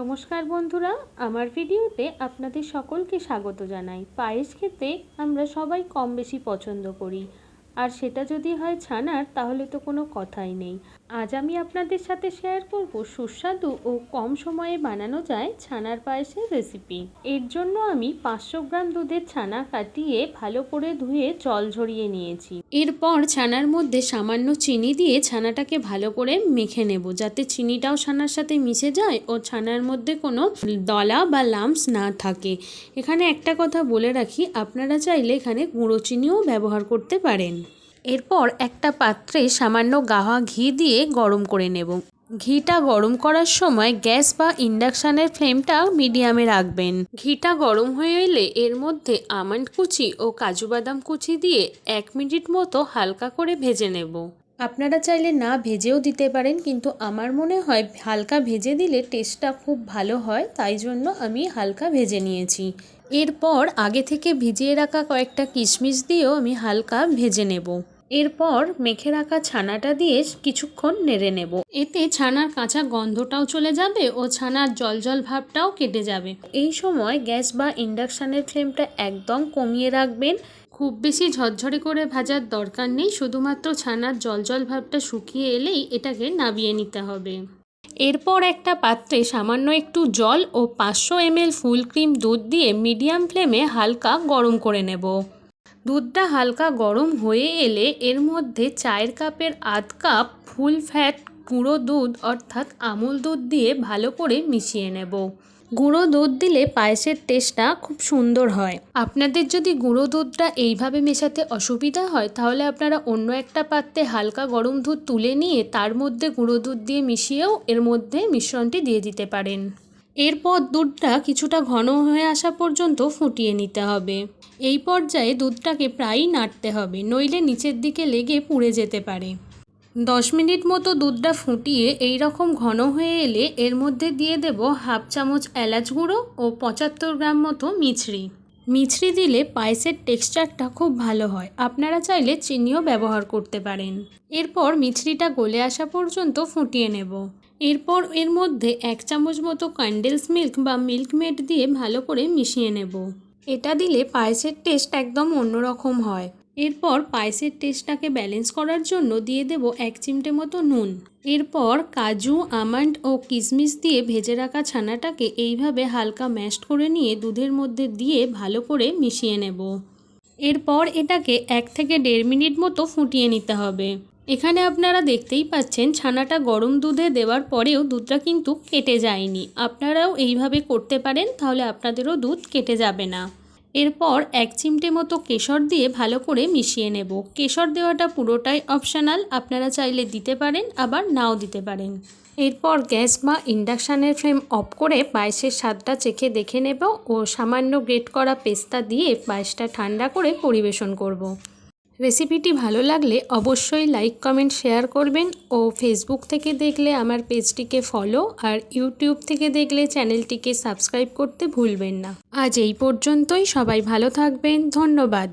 নমস্কার বন্ধুরা, আমার ভিডিওতে আপনাদের সকলকে স্বাগত জানাই। পায়েস খেতে আমরা সবাই কম বেশি পছন্দ করি, আর সেটা যদি হয় ছানার তাহলে তো কোনো কথাই নেই। আজ আমি আপনাদের সাথে শেয়ার করব সুস্বাদু ও কম সময়ে বানানো যায় ছানার পায়েসের রেসিপি। এর জন্য আমি 500 গ্রাম দুধের ছানা কাটিয়ে ভালো করে ধুয়ে জল ঝরিয়ে নিয়েছি। এরপর ছানার মধ্যে সামান্য চিনি দিয়ে ছানাটাকে ভালো করে মেখে নেব, যাতে চিনিটাও ছানার সাথে মিশে যায় ও ছানার মধ্যে কোনো দলা বা লাম্পস না থাকে। এখানে একটা কথা বলে রাখি, আপনারা চাইলে এখানে গুঁড়ো চিনিও ব্যবহার করতে পারেন। এরপর একটা পাত্রে সামান্য গাওয়া ঘি দিয়ে গরম করে নেব। ঘিটা গরম করার সময় গ্যাস বা ইন্ডাকশানের ফ্লেমটা মিডিয়ামে রাখবেন। ঘিটা গরম হয়ে এলে এর মধ্যে আমন্ড কুচি ও কাজু বাদাম কুচি দিয়ে 1 মিনিট মতো হালকা করে ভেজে নেব। আপনারা চাইলে না ভেজেও দিতে পারেন, কিন্তু আমার মনে হয় হালকা ভেজে দিলে টেস্টটা খুব ভালো হয়, তাই জন্য আমি হালকা ভেজে নিয়েছি। এরপর আগে থেকে ভিজিয়ে রাখা কয়েকটা কিশমিশ দিয়েও আমি হালকা ভেজে নেব। এরপর মেখে রাখা ছানাটা দিয়ে কিছুক্ষণ নেড়ে নেব। এতে ছানার কাঁচা গন্ধটাও চলে যাবে ও ছানার জল ভাবটাও কেটে যাবে। এই সময় গ্যাস বা ইন্ডাকশানের ফ্লেমটা একদম কমিয়ে রাখবেন। খুব বেশি ঝরঝরে করে ভাজার দরকার নেই, শুধুমাত্র ছানার জল ভাবটা শুকিয়ে এলেই এটাকে নামিয়ে নিতে হবে। এরপর একটা পাত্রে সামান্য একটু জল ও 500 ml ফুল ক্রিম দুধ দিয়ে মিডিয়াম ফ্লেমে হালকা গরম করে নেব। দুধটা হালকা গরম হয়ে এলে এর মধ্যে চায়ের কাপের আধ কাপ ফুল ফ্যাট গুঁড়ো দুধ অর্থাৎ আমুল দুধ দিয়ে ভালো করে মিশিয়ে নেব। গুঁড়ো দুধ দিলে পায়েসের টেস্টটা খুব সুন্দর হয়। আপনাদের যদি গুঁড়ো দুধটা এইভাবে মেশাতে অসুবিধা হয়, তাহলে আপনারা অন্য একটা পাত্রে হালকা গরম দুধ তুলে নিয়ে তার মধ্যে গুঁড়ো দুধ দিয়ে মিশিয়েও এর মধ্যে মিশ্রণটি দিয়ে দিতে পারেন। এরপর দুধটা কিছুটা ঘন হয়ে আসা পর্যন্ত ফুটিয়ে নিতে হবে। এই পর্যায়ে দুধটাকে প্রায়ই নাড়তে হবে, নইলে নিচের দিকে লেগে পুড়ে যেতে পারে। 10 মিনিট মতো দুধটা ফুটিয়ে এই রকম ঘন হয়ে এলে এর মধ্যে দিয়ে দেব হাফ চামচ এলাচ গুঁড়ো ও 75 গ্রাম মতো মিছরি দিলে পায়েসের টেক্সচারটা খুব ভালো হয়। আপনারা চাইলে চিনিও ব্যবহার করতে পারেন। এরপর মিছরিটা গলে আসা পর্যন্ত ফুটিয়ে নেব। এরপর এর মধ্যে 1 চামচ মতো কনডেন্স মিল্ক বা মিল্ক মেড দিয়ে ভালো করে মিশিয়ে নেব। এটা দিলে পায়েসের টেস্ট একদম অন্যরকম হয়। এরপর পায়েসের টেস্টটাকে ব্যালেন্স করার জন্য দিয়ে দেব 1 চিমটে মতো নুন। এরপর কাজু, আমন্ড ও কিশমিশ দিয়ে ভেজে রাখা ছানাটাকে এইভাবে হালকা ম্যাশড করে নিয়ে দুধের মধ্যে দিয়ে ভালো করে মিশিয়ে নেব। এরপর এটাকে 1 থেকে 1.5 মিনিট মতো ফুটিয়ে নিতে হবে। এখানে আপনারা দেখতেই পাচ্ছেন ছানাটা গরম দুধে দেওয়ার পরেও দুধটা কিন্তু কেটে যায়নি। আপনারাও এইভাবে করতে পারেন, তাহলে আপনাদেরও দুধ কেটে যাবে না। এরপর 1 চিমটে মতো কেশর দিয়ে ভালো করে মিশিয়ে নেব। কেশর দেওয়াটা পুরোটাই অপশনাল, আপনারা চাইলে দিতে পারেন আবার নাও দিতে পারেন। এরপর গ্যাস বা ইন্ডাকশানের ফ্লেম অফ করে পায়েসের স্বাদটা চেখে দেখে নেব ও সামান্য গ্রেট করা পেস্তা দিয়ে পায়েসটা ঠান্ডা করে পরিবেশন করব। রেসিপিটি ভালো লাগলে অবশ্যই লাইক, কমেন্ট, শেয়ার করবেন ও ফেসবুক থেকে দেখলে আমার পেজটিকে ফলো আর ইউটিউব থেকে দেখলে চ্যানেলটিকে সাবস্ক্রাইব করতে ভুলবেন না। আজ এই পর্যন্তই, সবাই ভালো থাকবেন, ধন্যবাদ।